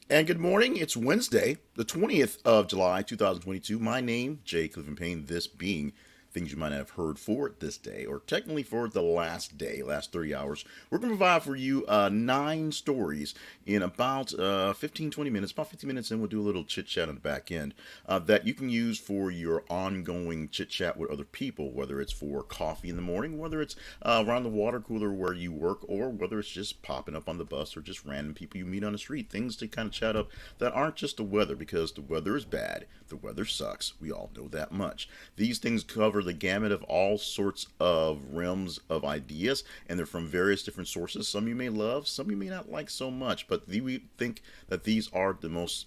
And good morning. It's Wednesday, the 20th of July, 2022. My name, Jay Clifton Payne, this being things you might not have heard for this day, or technically for the last day, last 30 hours. We're going to provide for you nine stories in about 15, 20 minutes. About 15 minutes in, we'll do a little chit chat on the back end that you can use for your ongoing chit chat with other people, whether it's for coffee in the morning, whether it's around the water cooler where you work, or whether it's just popping up on the bus or just random people you meet on the street. Things to kind of chat up that aren't just the weather, because the weather is bad. The weather sucks. We all know that much. These things cover the gamut of all sorts of realms of ideas, and they're from various different sources. Some you may love, some you may not like so much, but we think that these are the most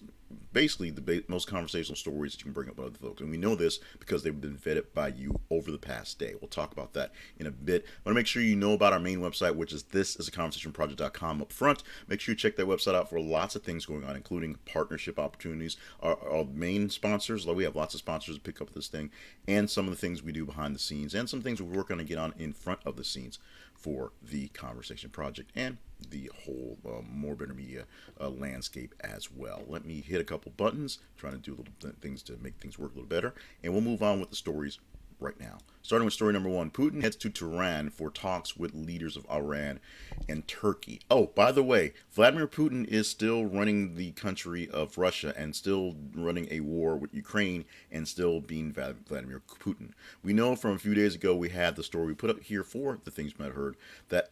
basically the most conversational stories that you can bring up with other folks. And we know this because they've been vetted by you over the past day. We'll talk about that in a bit. I want to make sure you know about our main website, which is thisisaconversationproject.com up front. Make sure you check that website out for lots of things going on, including partnership opportunities. Our main sponsors, like we have lots of sponsors to pick up this thing, and some of the things we do behind the scenes, and some things we're working on to get on in front of the scenes for the Conversation Project and the whole more better media landscape as well. Let me hit a couple buttons, trying to do little things to make things work a little better, and we'll move on with the stories right now. Starting with story number one, Putin heads to Tehran for talks with leaders of Iran and Turkey. Oh, by the way, Vladimir Putin is still running the country of Russia and still running a war with Ukraine and still being Vladimir Putin. We know from a few days ago we had the story we put up here for the things you might have heard that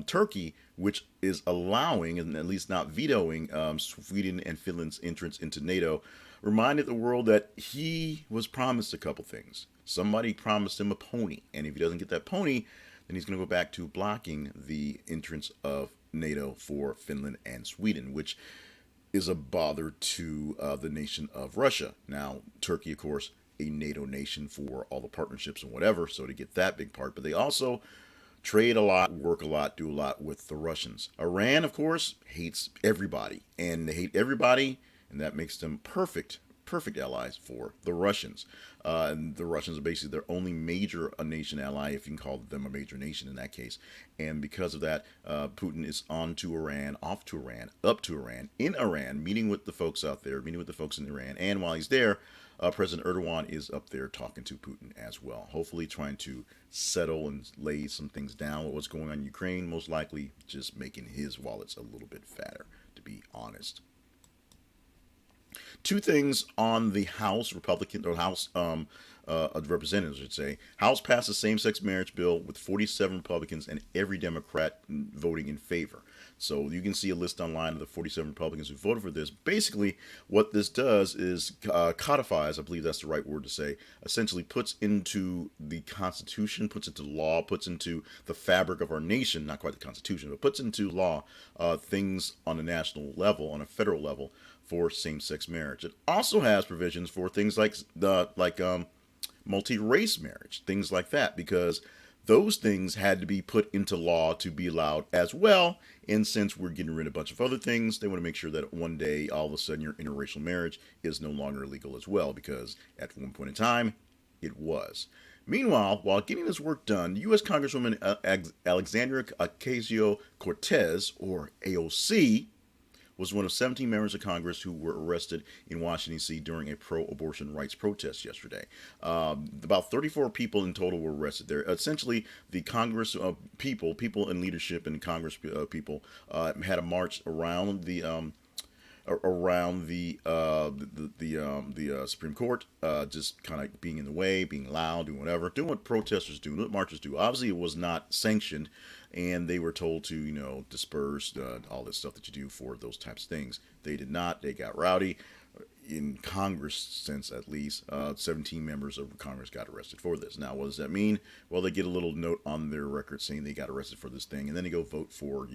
Turkey, which is allowing and at least not vetoing Sweden and Finland's entrance into NATO, reminded the world that he was promised a couple things. Somebody promised him a pony, and if he doesn't get that pony, then he's going to go back to blocking the entrance of NATO for Finland and Sweden, which is a bother to the nation of Russia. Now, Turkey, of course, a NATO nation for all the partnerships and whatever, so to get that big part, but they also trade a lot, work a lot, do a lot with the Russians. Iran, of course, hates everybody, and they hate everybody, and that makes them perfect allies for the Russians. And the Russians are basically their only major nation ally, if you can call them a major nation in that case. And because of that, Putin is on to Iran, off to Iran, up to Iran, in Iran, meeting with the folks out there, meeting with the folks in Iran. And while he's there, President Erdogan is up there talking to Putin as well, hopefully trying to settle and lay some things down with what's going on in Ukraine, most likely just making his wallets a little bit fatter, to be honest. Two things on the House Republican or House Representatives, I should say. House passed a same-sex marriage bill with 47 Republicans and every Democrat voting in favor. So you can see a list online of the 47 Republicans who voted for this. Basically, what this does is codifies, I believe that's the right word to say, essentially puts into the Constitution, puts into law, puts into the fabric of our nation, not quite the Constitution, but puts into law things on a national level, on a federal level, for same-sex marriage. It also has provisions for things like multi-race marriage, things like that, because those things had to be put into law to be allowed as well. And since we're getting rid of a bunch of other things, they want to make sure that one day, all of a sudden, your interracial marriage is no longer illegal as well, because at one point in time, it was. Meanwhile, while getting this work done, U.S. Congresswoman Alexandria Ocasio-Cortez, or AOC, was one of 17 members of Congress who were arrested in Washington, D.C. during a pro-abortion rights protest yesterday. About 34 people in total were arrested there. Essentially, the Congress people in leadership and Congress people had a march around the Supreme Court, just kind of being in the way, being loud, doing whatever, doing what protesters do, what marchers do. Obviously, it was not sanctioned, and they were told to, disperse all this stuff that you do for those types of things. They did not. They got rowdy. In Congress sense, at least, 17 members of Congress got arrested for this. Now, what does that mean? Well, they get a little note on their record saying they got arrested for this thing, and then they go vote for,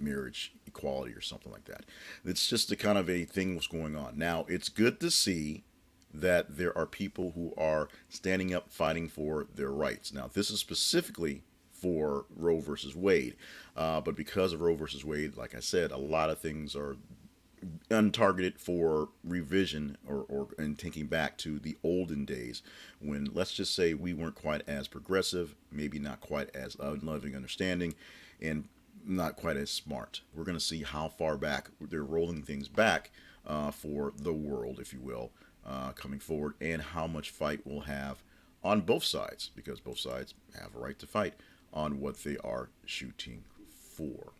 marriage equality or something like that. It's just the kind of a thing what's going on. Now, it's good to see that there are people who are standing up fighting for their rights. Now, this is specifically for Roe versus Wade. But because of Roe versus Wade, like I said, a lot of things are untargeted for revision or and thinking back to the olden days when, let's just say, we weren't quite as progressive, maybe not quite as loving understanding, and not quite as smart. We're going to see how far back they're rolling things back for the world, if you will, coming forward, and how much fight we'll have on both sides, because both sides have a right to fight on what they are shooting for.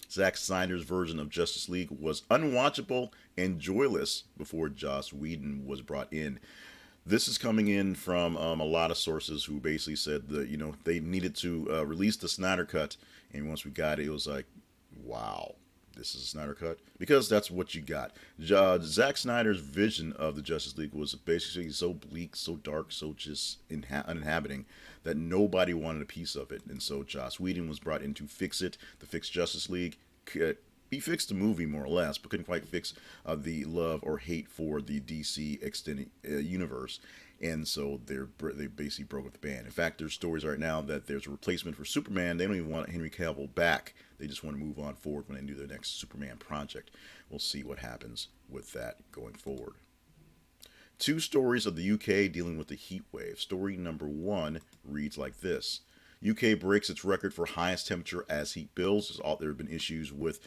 Zack Snyder's version of Justice League was unwatchable and joyless before Joss Whedon was brought in. This is coming in from a lot of sources who basically said that they needed to release the Snyder cut, and once we got it, it was like, wow, this is a Snyder cut, because that's what you got. Zack Snyder's vision of the Justice League was basically so bleak, so dark, so just uninhabiting that nobody wanted a piece of it, and so Joss Whedon was brought in to fix it, to fix Justice League. He fixed the movie more or less, but couldn't quite fix the love or hate for the DC extended universe. And so they basically broke with the band. In fact, there's stories right now that there's a replacement for Superman. They don't even want Henry Cavill back. They just want to move on forward when they do their next Superman project. We'll see what happens with that going forward. Two stories of the UK dealing with the heat wave. Story number one reads like this. UK breaks its record for highest temperature as heat builds. There have been issues with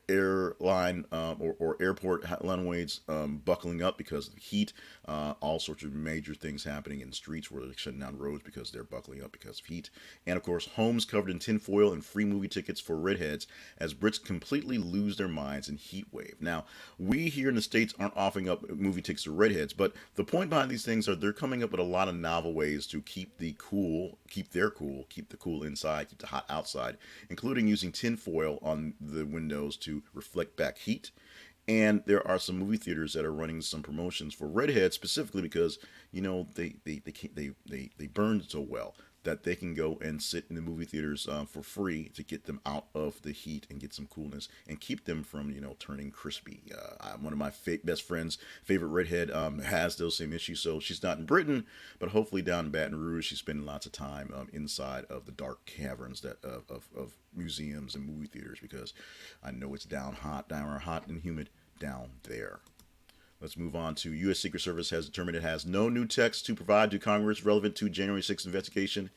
airline or airport runways buckling up because of the heat. All sorts of major things happening in streets where they're shutting down roads because they're buckling up because of heat. And of course, homes covered in tinfoil and free movie tickets for Redheads as Brits completely lose their minds in heat wave. Now, we here in the States aren't offering up movie tickets to Redheads, but the point behind these things are they're coming up with a lot of novel ways to keep the cool inside, keep the hot outside, including using tinfoil on the windows to reflect back heat. And there are some movie theaters that are running some promotions for Redhead specifically because they burn so well that they can go and sit in the movie theaters for free to get them out of the heat and get some coolness and keep them from turning crispy. One of my best friends' favorite Redhead has those same issues, so she's not in Britain, but hopefully down in Baton Rouge she's spending lots of time inside of the dark caverns of museums and movie theaters, because I know it's down hot and humid down there. Let's move on to U.S. Secret Service has determined it has no new text to provide to Congress relevant to January 6th investigation.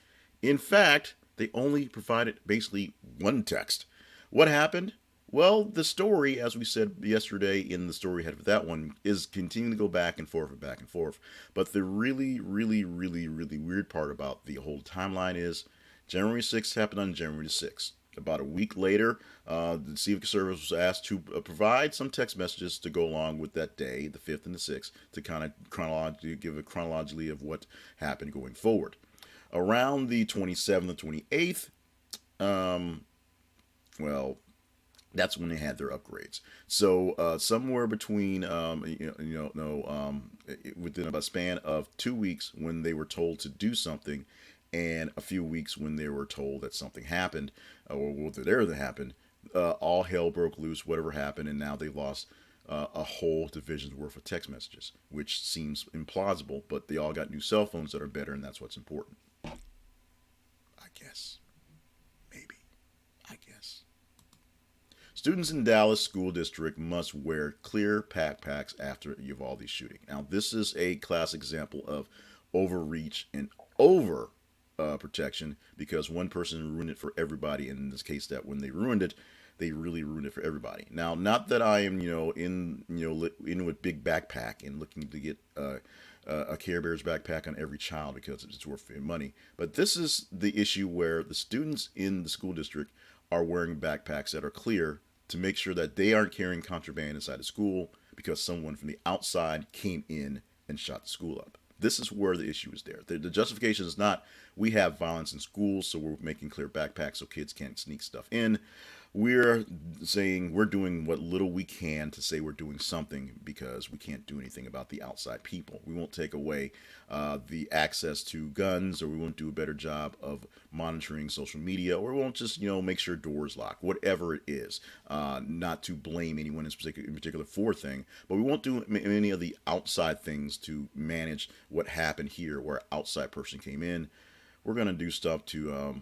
In fact, they only provided basically one text. What happened? Well, the story, as we said yesterday in the story head for that one, is continuing to go back and forth and back and forth. But the really, really, really, really weird part about the whole timeline is January 6th happened on January 6th. About a week later, the Secret Service was asked to provide some text messages to go along with that day, the 5th and the 6th, to kind of give a chronology of what happened going forward. Around the 27th and 28th, well, that's when they had their upgrades. So somewhere between, within a span of 2 weeks when they were told to do something, and a few weeks when they were told that something happened, or whatever that happened, all hell broke loose, whatever happened, and now they've lost a whole division's worth of text messages, which seems implausible, but they all got new cell phones that are better, and that's what's important. I guess. Maybe. I guess. Students in Dallas School District must wear clear backpacks after Uvalde shooting. Now, this is a classic example of overreach and over protection, because one person ruined it for everybody. And in this case, that when they ruined it, they really ruined it for everybody. Now, not that I am, in with big backpack and looking to get a Care Bears backpack on every child because it's worth money. But this is the issue where the students in the school district are wearing backpacks that are clear to make sure that they aren't carrying contraband inside the school because someone from the outside came in and shot the school up. This is where the issue is there. The justification is not we have violence in schools, so we're making clear backpacks so kids can't sneak stuff in. We're saying we're doing what little we can to say we're doing something because we can't do anything about the outside people. We won't take away the access to guns, or we won't do a better job of monitoring social media, or we won't just make sure doors lock, whatever it is. Not to blame anyone in particular for a thing, but we won't do any of the outside things to manage what happened here, where an outside person came in. We're gonna do stuff to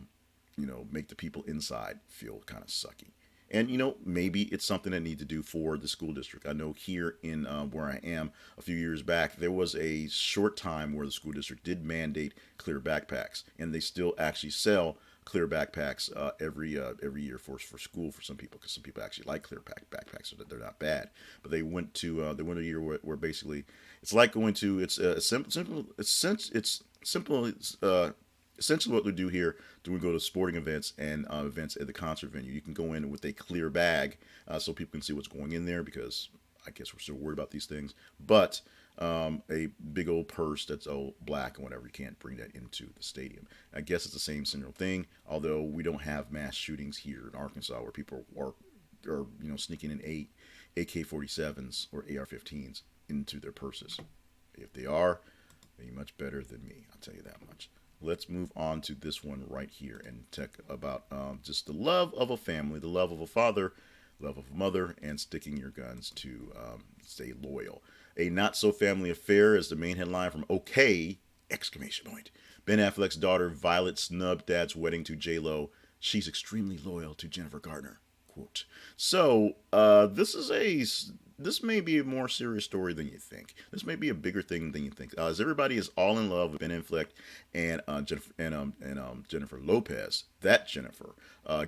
make the people inside feel kind of sucky. And maybe it's something I need to do for the school district. I know here in where I am, a few years back, there was a short time where the school district did mandate clear backpacks, and they still actually sell clear backpacks every year for school for some people, because some people actually like clear backpacks, so that they're not bad. But they went a year where basically it's like going to it's simple. Essentially what we do here, when we go to sporting events and events at the concert venue, you can go in with a clear bag, so people can see what's going in there, because I guess we're still worried about these things. But a big old purse that's all black and whatever, you can't bring that into the stadium. I guess it's the same similar thing, although we don't have mass shootings here in Arkansas where people are sneaking in AK-47s or AR-15s into their purses. If they are, they're much better than me, I'll tell you that much. Let's move on to this one right here and talk about just the love of a family, the love of a father, love of a mother, and sticking your guns to stay loyal. A not so family affair is the main headline from OK! Exclamation point. Ben Affleck's daughter Violet snubbed dad's wedding to J-Lo. She's extremely loyal to Jennifer Garner. Quote. So this may be a more serious story than you think. This may be a bigger thing than you think. As everybody is all in love with Ben Affleck and Jennifer Lopez, that Jennifer,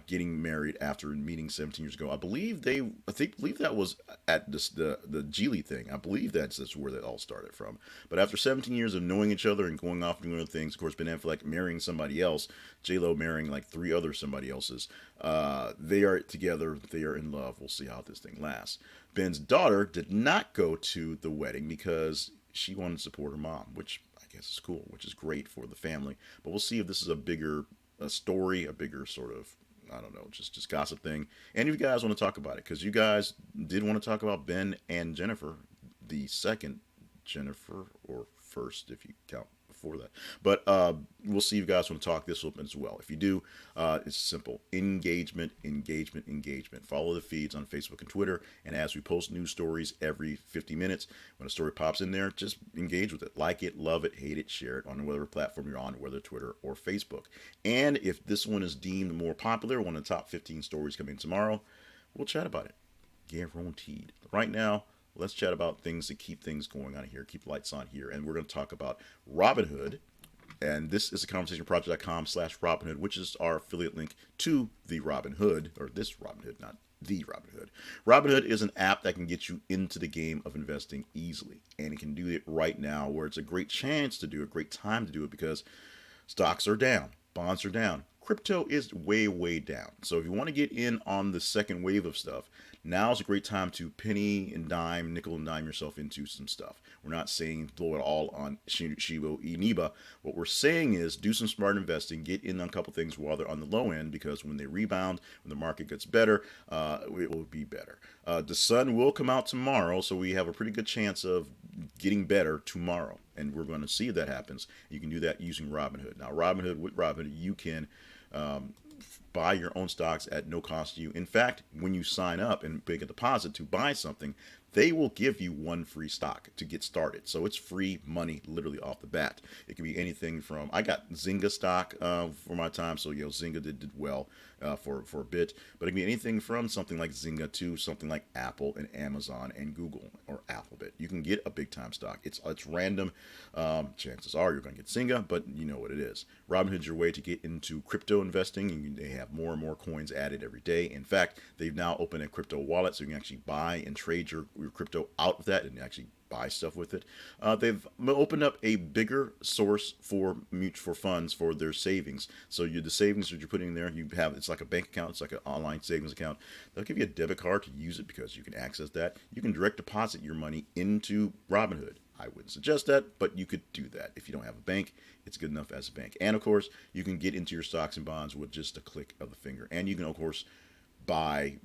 getting married after meeting 17 years ago. I believe that was at the Geely thing. I believe that's where that all started from. But after 17 years of knowing each other and going off and doing other things, of course, Ben Affleck marrying somebody else, J-Lo marrying like 3 other somebody else's. They are together. They are in love. We'll see how this thing lasts. Ben's daughter did not go to the wedding because she wanted to support her mom, which I guess is cool, which is great for the family. But we'll see if this is a bigger story, a bigger sort of, I don't know, just gossip thing. And if you guys want to talk about it, because you guys did want to talk about Ben and Jennifer, the second Jennifer, or first if you count before that. But we'll see if you guys want to talk this up as well. If you do, it's simple. Engagement. Follow the feeds on Facebook and Twitter. And as we post news stories every 50 minutes, when a story pops in there, just engage with it. Like it, love it, hate it, share it on whatever platform you're on, whether Twitter or Facebook. And if this one is deemed more popular, one of the top 15 stories coming tomorrow, we'll chat about it. Guaranteed. Right now, let's chat about things to keep things going on here, keep lights on here. And we're going to talk about Robinhood. And this is a conversationproject.com/Robinhood, which is our affiliate link to the Robinhood, or this Robinhood, not the Robinhood. Robinhood is an app that can get you into the game of investing easily. And it can do it right now, where it's a great chance to do it, a great time to do it, because stocks are down, bonds are down. Crypto is way, way down. So if you want to get in on the second wave of stuff, now's a great time to penny and dime, nickel and dime yourself into some stuff. We're not saying blow it all on Shiba Inu. What we're saying is do some smart investing, get in on a couple things while they're on the low end, because when they rebound, when the market gets better, it will be better. The sun will come out tomorrow, so we have a pretty good chance of getting better tomorrow. And we're going to see if that happens. You can do that using Robinhood. Now, with Robinhood, you can buy your own stocks at no cost to you. In fact, when you sign up and make a deposit to buy something, they will give you one free stock to get started. So it's free money literally off the bat. It can be anything from, I got Zynga stock for my time, so Zynga did well for a bit, but it can be anything from something like Zynga to something like Apple and Amazon and Google or Alphabet. You can get a big time stock. It's random. Chances are you're going to get Zynga, but you know what it is. Robinhood's your way to get into crypto investing, and they have more and more coins added every day. In fact, they've now opened a crypto wallet, so you can actually buy and trade your crypto out of that and actually buy stuff with it. They've opened up a bigger source for funds for their savings. So the savings that you're putting in there, it's like a bank account, it's like an online savings account. They'll give you a debit card to use it because you can access that. You can direct deposit your money into Robinhood. I wouldn't suggest that, but you could do that. If you don't have a bank, it's good enough as a bank. And of course, you can get into your stocks and bonds with just a click of the finger. And you can, of course, buy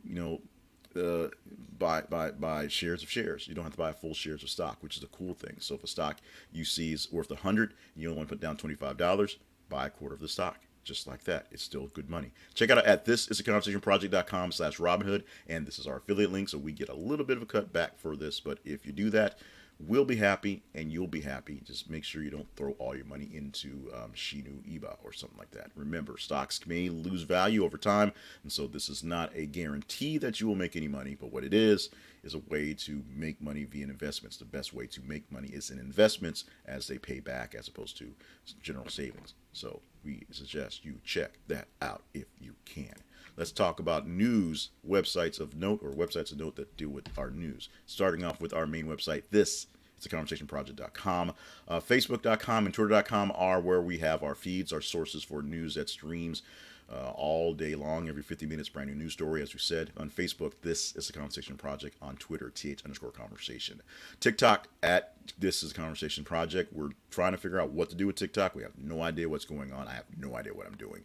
shares of shares. You don't have to buy full shares of stock, which is a cool thing. So if a stock you see is worth $100, you only want to put down $25, buy a quarter of the stock. Just like that. It's still good money. Check out at thisisaconversationproject.com/Robinhood, and this is our affiliate link, so we get a little bit of a cut back for this. But if you do that, We'll be happy, and you'll be happy. Just make sure you don't throw all your money into Shinu Iba or something like that. Remember, stocks may lose value over time, and so this is not a guarantee that you will make any money. But what it is a way to make money via investments. The best way to make money is in investments as they pay back, as opposed to general savings. So we suggest you check that out if you can. Let's talk about news websites of note, or websites of note that deal with our news. Starting off with our main website, this is theconversationproject.com. Facebook.com and Twitter.com are where we have our feeds, our sources for news that streams all day long, every 50 minutes, brand new news story. As we said, on Facebook, this is the Conversation Project. On Twitter, th_conversation. TikTok, at this is the Conversation Project. We're trying to figure out what to do with TikTok. We have no idea what's going on. I have no idea what I'm doing.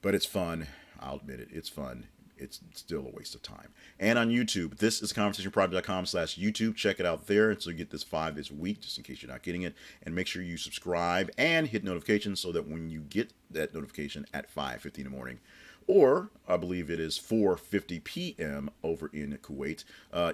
But it's fun. I'll admit it. It's fun. It's still a waste of time. And on YouTube, this is conversationproject.com/YouTube. Check it out there. And so you get this 5 days a week, just in case you're not getting it. And make sure you subscribe and hit notifications so that when you get that notification at 5:50 in the morning, or I believe it is 4:50 p.m. over in Kuwait,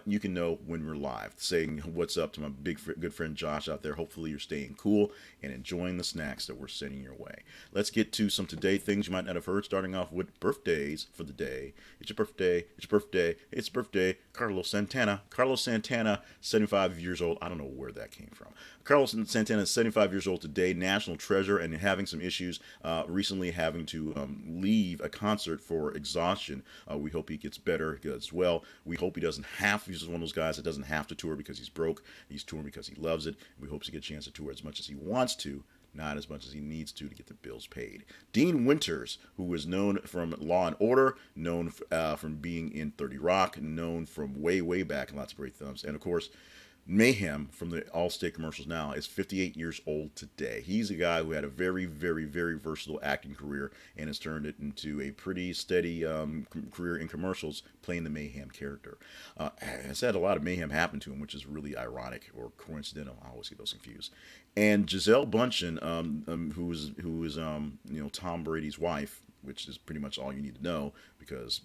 you can know when we're live. Saying what's up to my good friend Josh out there. Hopefully you're staying cool and enjoying the snacks that we're sending your way. Let's get to some today things you might not have heard, starting off with birthdays for the day. It's your birthday, it's your birthday, it's your birthday. Carlos Santana. Carlos Santana, 75 years old. I don't know where that came from. Carlos Santana is 75 years old today, national treasure, and having some issues recently having to leave a concert for exhaustion. We hope he gets better as well. We hope he doesn't have to. He's one of those guys that doesn't have to tour because he's broke. He's touring because he loves it. We hope to get a chance to tour as much as he wants to, not as much as he needs to get the bills paid. Dean Winters, who is known from Law and Order, known from being in 30 Rock, known from way, way back in lots of great films, and of course, Mayhem from the Allstate commercials now, is 58 years old today. He's a guy who had a very, very, very versatile acting career and has turned it into a pretty steady career in commercials, playing the Mayhem character. Has had a lot of mayhem happen to him, which is really ironic or coincidental. I always get those confused. And Gisele Bundchen, who is Tom Brady's wife, which is pretty much all you need to know because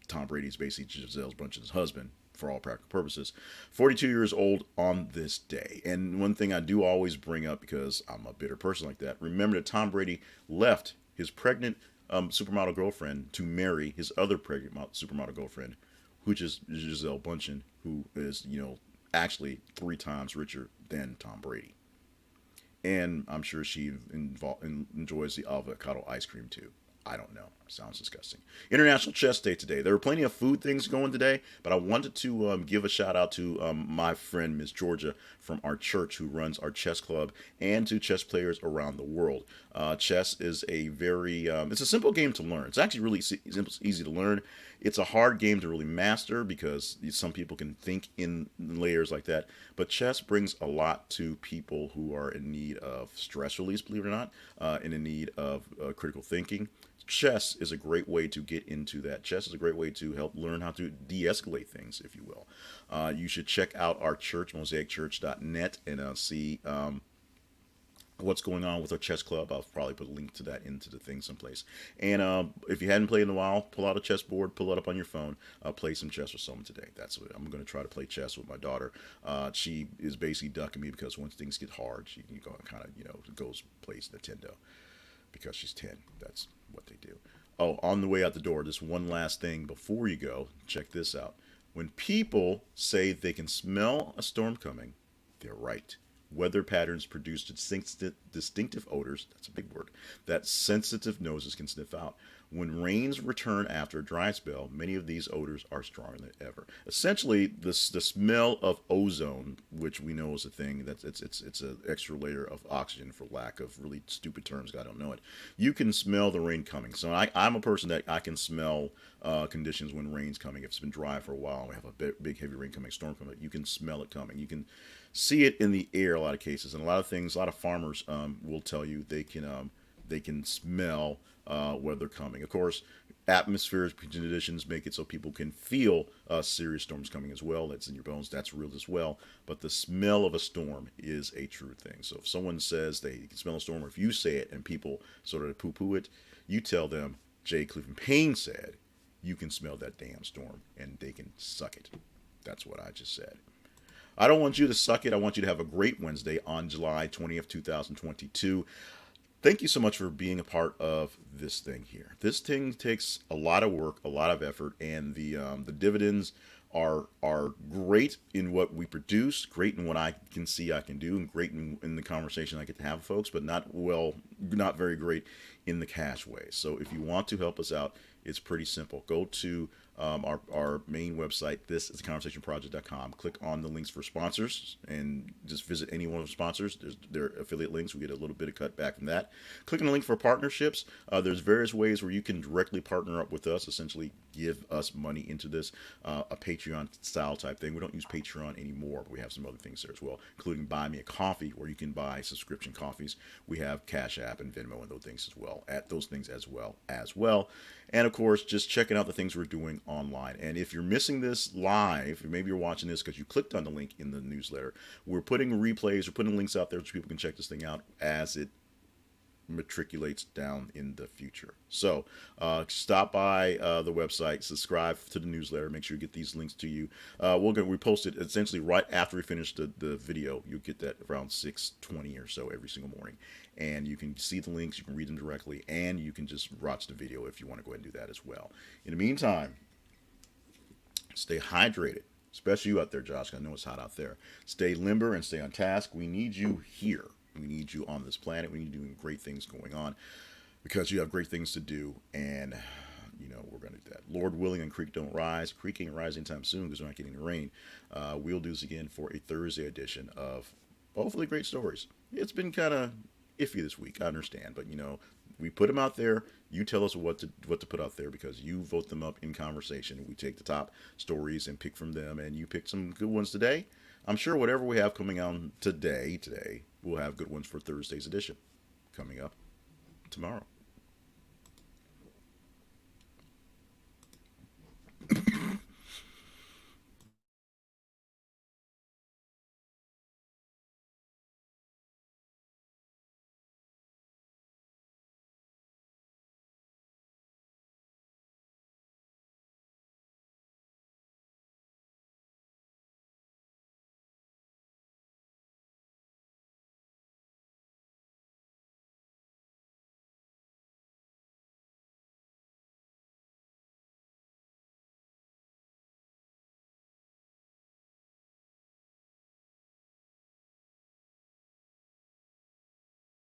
Tom Brady is basically Gisele Bundchen's husband, for all practical purposes. 42 years old on this day. And one thing I do always bring up, because I'm a bitter person like that, remember that Tom Brady left his pregnant supermodel girlfriend to marry his other pregnant supermodel girlfriend, which is Gisele Bundchen, who is, actually 3 times richer than Tom Brady. And I'm sure she enjoys the avocado ice cream too. I don't know. Sounds disgusting. International Chess Day today. There are plenty of food things going today, but I wanted to give a shout out to my friend Miss Georgia from our church, who runs our chess club, and to chess players around the world. Chess is a very it's a simple game to learn. It's actually really easy to learn. It's a hard game to really master because some people can think in layers like that. But chess brings a lot to people who are in need of stress release, believe it or not, and in need of critical thinking. Chess is a great way to get into that. Chess is a great way to help learn how to de-escalate things, if you will. You should check out our church, mosaicchurch.net, and see what's going on with our chess club. I'll probably put a link to that into the thing someplace. And if you hadn't played in a while, pull out a chessboard, pull it up on your phone, play some chess with someone today. That's what I'm going to try to play chess with my daughter. She is basically ducking me because once things get hard, she kind of goes plays Nintendo because she's 10. That's what they do. Oh, on the way out the door, just one last thing before you go. Check this out. When people say they can smell a storm coming, they're right. Weather patterns produce distinctive odors, that's a big word, that sensitive noses can sniff out. When rains return after a dry spell, many of these odors are stronger than ever. Essentially, the smell of ozone, which we know is a thing, that's it's an extra layer of oxygen, for lack of really stupid terms, I don't know it. You can smell the rain coming. So I'm a person that I can smell conditions when rain's coming. If it's been dry for a while and we have a big heavy rain coming, storm coming, you can smell it coming. You can see it in the air a lot of cases, and a lot of farmers will tell you they can smell weather coming. Of course, atmospheric conditions make it so people can feel serious storms coming as well. That's in your bones. That's real as well. But the smell of a storm is a true thing. So if someone says they can smell a storm, or if you say it and people sort of poo-poo it, you tell them, J. Cleveland Payne said, you can smell that damn storm, and they can suck it. That's what I just said. I don't want you to suck it. I want you to have a great Wednesday on July 20th, 2022. Thank you so much for being a part of this thing here. This thing takes a lot of work, a lot of effort, and the dividends are great in what we produce, great in what I can see I can do, and great in the conversation I get to have with folks, but not very great in the cash way. So if you want to help us out, it's pretty simple. Go to our main website. This is theconversationproject.com. Click on the links for sponsors and just visit any one of the sponsors. There's their affiliate links. We get a little bit of cut back from that. Click on the link for partnerships. There's various ways where you can directly partner up with us, essentially give us money into this, a Patreon style type thing. We don't use Patreon anymore, but we have some other things there as well, including Buy Me a Coffee, where you can buy subscription coffees. We have Cash App and Venmo and those things as well, and of course, just checking out the things we're doing online. And if you're missing this live, maybe you're watching this because you clicked on the link in the newsletter, we're putting replays, we're putting links out there so people can check this thing out as it matriculates down in the future. So stop by the website, subscribe to the newsletter, make sure you get these links to you. We post it essentially right after we finish the video. You'll get that around 6:20 or so every single morning, and you can see the links, you can read them directly, and you can just watch the video if you want to go ahead and do that as well. In the meantime, stay hydrated, especially you out there, Josh. I know it's hot out there. Stay limber and stay on task. We need you here. We need you on this planet. We need you doing great things going on because you have great things to do, and we're going to do that. Lord willing, and creek don't rise. Creek ain't rising anytime soon because we're not getting the rain. We'll do this again for a Thursday edition of hopefully great stories. It's been kind of iffy this week, I understand, but we put them out there. You tell us what to put out there because you vote them up in conversation. We take the top stories and pick from them, and you picked some good ones today. I'm sure whatever we have coming out today, we'll have good ones for Thursday's edition coming up tomorrow.